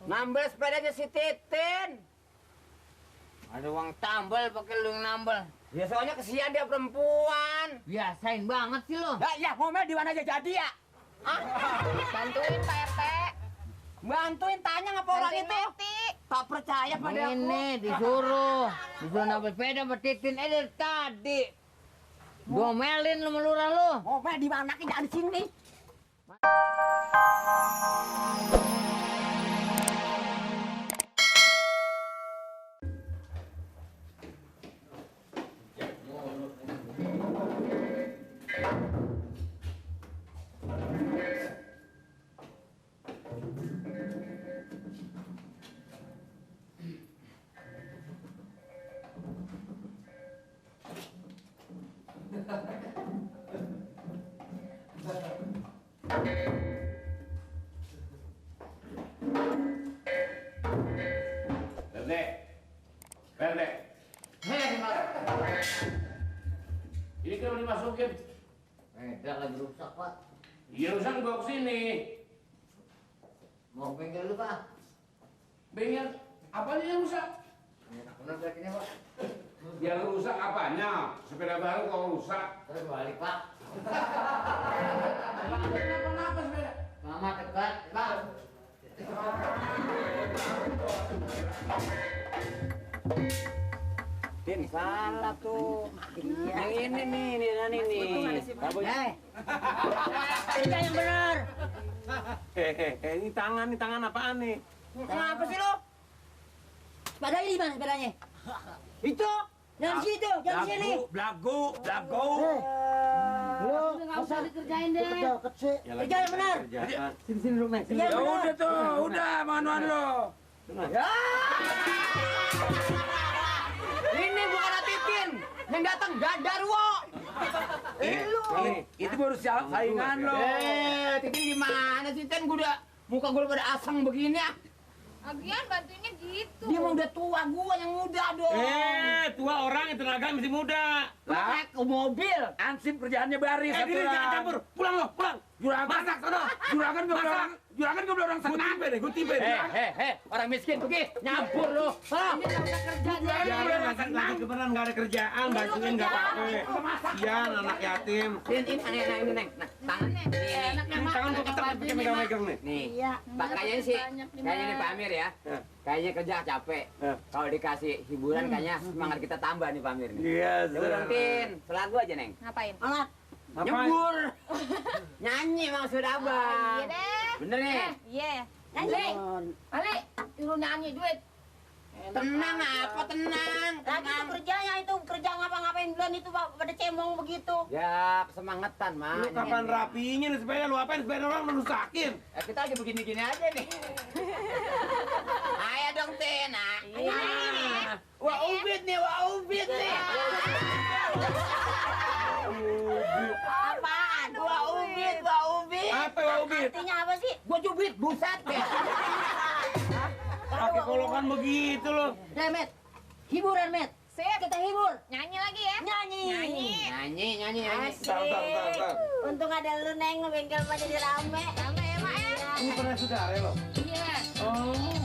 Nambel sepedanya si Titin. Ada uang tambal pakai lu yang nambal. Ya soalnya kesian dia perempuan. Biasain banget sih lo. Ya ngomel di mana aja jadi ya. Bantuin Pak RT. Bantuin tanya ngapa orang Bantuin itu. Meti. Tak percaya pada aku. Ini disuruh nambal sepeda sama Titin dari tadi. Domelin lu melurah lu. Ngomel di mana ke jangan di sini. Perde. Ini kan dimasukin. Beda lagi rusak pak. Iya rusak dibawa ke sini. Mau bengkel lu pak? Bengkel, apanya yang rusak? Enak bener bengkelnya pak. Yang rusak apanya? Sepeda baru kok rusak. Terus balik pak. Kenapa sepeda? Mama dekat pak. Tin salah tuh. Yang ini nih. Ini yang benar. Ini tangan apaan nih? Kenapa sih lo? Sepedanya di mana sepedanya? Itu. Jangan di situ, jangan di sini. Blago. Lu nggak usah dikerjain deh. Kerja yang benar. Sini lu naik. Kerja yang benar. Udah tuh, udah manuan lo. Ini bukan Titin. Yang datang Dadar wo. Itu baru saingan lo. Titin gimana sih Tin? Muka gue pada asang begini ah. Lagian bantuinnya gitu. Dia mau udah tua, gua yang muda dong. Tua orang yang tenaga masih muda. Naik ke mobil. Ansip kerjaannya baris. Diri jangan campur. Pulang lo, pulang. Masak sono. Juragan gue orang senang. Gue tipe deh. Orang miskin pergi nyampur lu. Ini nggak usah kerja deh. Lagi kebenaran nggak ada kerjaan, bantuin nggak apa-apa. Iya, anak yatim. Ini Neng. Nah, tangan. Ini tangan gue ketek pakai megang-megang nih. Nih. Iya. Kayaknya sih, kayaknya nih Pak Amir ya. Kayaknya kerja capek. Kalau dikasih hiburan kayaknya semangat kita tambah nih Pak Amir nih. Iya, Coba dong Tin, selagu aja Neng. Ngapain? Nyebur. Nyanyi maksud Abang. Iya deh. Bener nih. Iya. Ali, turun nyanyi duit. Tenang apa tenang. Lagi itu kerjanya itu kerja ngapa-ngapain bulan itu pada cemong begitu. Ya kesemangetan Mak. Lu kapan rapinya nih sepeda? Lu apain sepeda orang lu rusakin? Kita lagi begini-gini aja nih. Ayo dong Tin. Wah ubit nih. Apaan? Wah ubit. Apa wau ubit? Artinya apa sih? Gua cubit buset deh. Pakai kolokan begitu lo. Met. Hiburan, Met. Sip. Kita hibur. Nyanyi lagi ya. Nyanyi. Nyanyi. Asik. Bentar. Untung ada lu Neng, bengkel pada jadi rame. Rame ya Mak ya. Ini pernah saudara lo? Iya. Oh.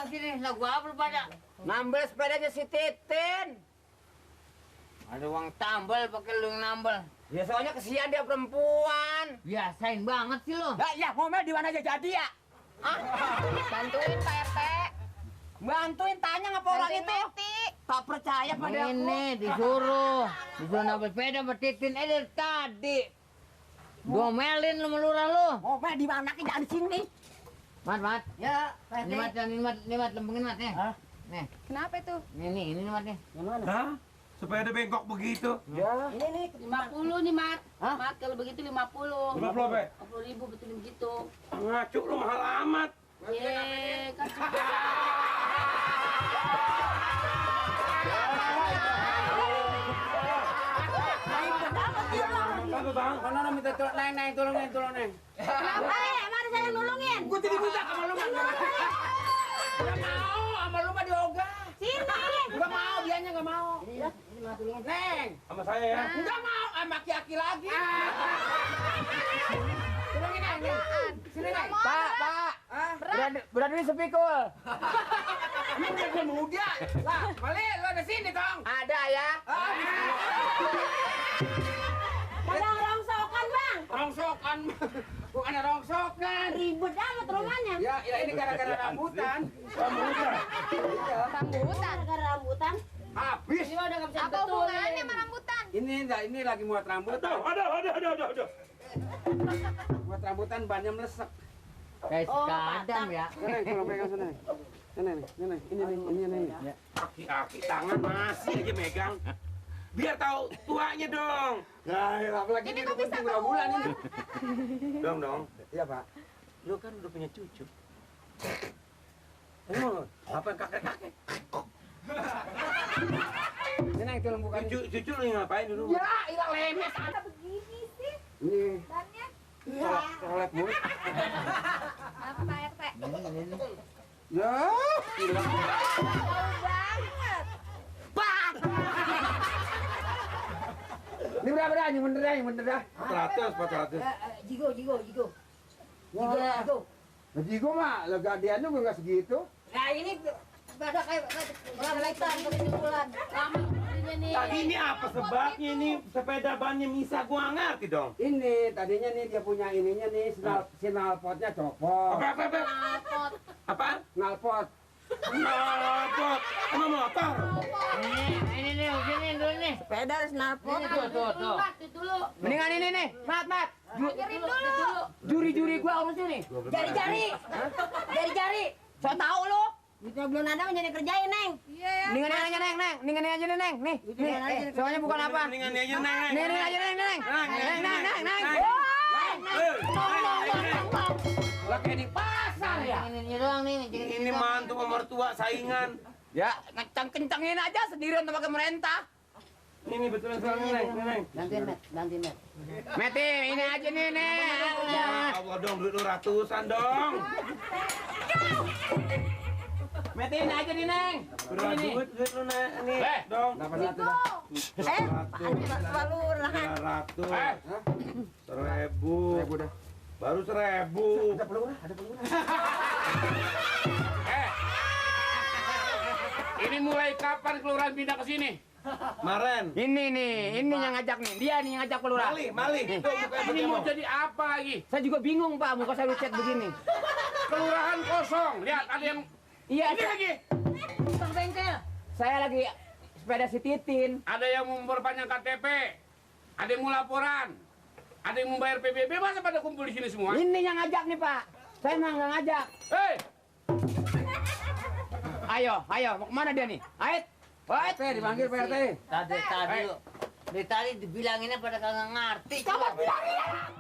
bilang sini, lagu apa lu pada? Nambel sepedanya si Titin. Ada uang tambal pakai lu yang nambal. Ya soalnya kesian dia perempuan. Biasain banget sih lu. Ya ngomel di mana aja jadi ya. Bantuin Pak RT. Bantuin tanya ngapa orang itu. Tak percaya pada aku. Ini disuruh nambal sepeda sama Titin dari tadi. Domelin lu melurah lu. Ngomel di mana ki jangan di sini. Mat. Ya, Pak Ini mat, lempengin mat ya. Nih, Kenapa itu? ini mat nih. Hah? Supaya ada bengkok begitu. Ya. Ini nih 50 nih, Mat. Mat, kalau begitu 50. 50 apa? 50.000 betulin begitu. Ngacu lu mahal amat. Ye, kan Apa bang? Kono minta tolong neng, tolong neng. kenapa? Mana saya yang nolongin? Gua jadi buta sama lu mah. Enggak mau, sama lu mah diogah. Sini. Enggak mau, dianya enggak mau. Ini mah tulungan. Neng, Sama saya ya. enggak mau, sama aki-aki lagi. Tolongin neng. Sini neng. Pak. Berani sepikul. Ini udah muda. Lah, Mali, lu ada sini dong. Ada ya. Kadang rongsokan, Bang. Rongsokan. Bukan rongsokan. Ribet amat rumahnya. Ya, ini gara-gara rambutan. rambutan. Gara-gara rambutan. Habis. Ini udah nggak bisa Apa betulin. hubungannya sama rambutan? Ini lagi muat rambutan. Ada. Muat rambutan bannya melesek. Kayak sekadam ya. Neng, tolong pegang sana. Ini nih. Aki-aki tangan masih aja megang. Biar tahu tuanya dong. Nah, apalagi ini kok bisa berapa bulan ini? Dong. Iya, Pak. Lu kan udah punya cucu. Emang apa yang kakek-kakek? Ini Neng, tolong bukan. Cucu lu ngapain dulu? Ya, hilang lemes. Ada begini sih. Ini Bannya. toilet mulut. Apa Pak RT? Ini. Ya, hilang. Jauh banget. Bang. Ini berapa dah? Yang bener dah. 400. Jigo. Wah. Jadi gua mah legadiannya gua nggak segitu. Nah ini pada kayak rambutan kebetulan. Lama betulin nih. Tadi ini apa sebabnya nih sepeda bannya misa gua ngerti dong. Ini tadinya nih dia punya ininya nih sinalpotnya copot. Knalpot. Apa? Nalpot. Knalpot. Sama motor. Ini nih, sini dulu nih. Sepeda harus nalpot. Ini tuh. Mat, itu dulu. Mendingan ini nih, mat. Kirim dulu. Juri-juri gua apa sih nih? Jari-jari. So tau lu. Kita belum ada menjadi kerjain, Neng. Iya ya. Mendingan aja Neng. Mendingan aja nih, Neng. Nih. Soalnya bukan apa. Mendingan aja neng. Nih aja Neng. Neng. Lah kayak di pasar ya. Ini doang nih. Ini mantu sama mertua saingan. Ya, kencengin aja sendirian sama pemerintah. Ini betulan soalnya neng. Gantiin, Net. Meti, ini aja nih, Neng. Ya Allah dong, duit lu ratusan dong. Meti, ini aja nih, Neng. Berapa duit lu nih dong. Dapat satu. Pelurahan. 300. 1000. Udah. Baru 1000. Ada peluru, ada peluru. Ini mulai kapan kelurahan pindah ke sini? Maren. Ini yang ngajak nih. Dia nih yang ngajak peluru. Mali. Tuh, mukanya Ini mau bagaimana? jadi apa lagi? Saya juga bingung, Pak. Muka saya lucet begini. Kelurahan kosong. Lihat, ada yang Iya, ini lagi. Bang bengkel. saya lagi sepeda si Titin. Ada yang mau memperpanjang KTP. Ada yang mau laporan. Ada yang mau bayar PBB. Masa pada kumpul di sini semua? Ini yang ngajak nih, Pak. Saya mah nggak ngajak. Hei, Ayo, mau kemana dia nih? Ait, dipanggil Pak RT. Tadi lu. Dari tadi dibilanginnya pada kagak ngerti. Coba bilangin.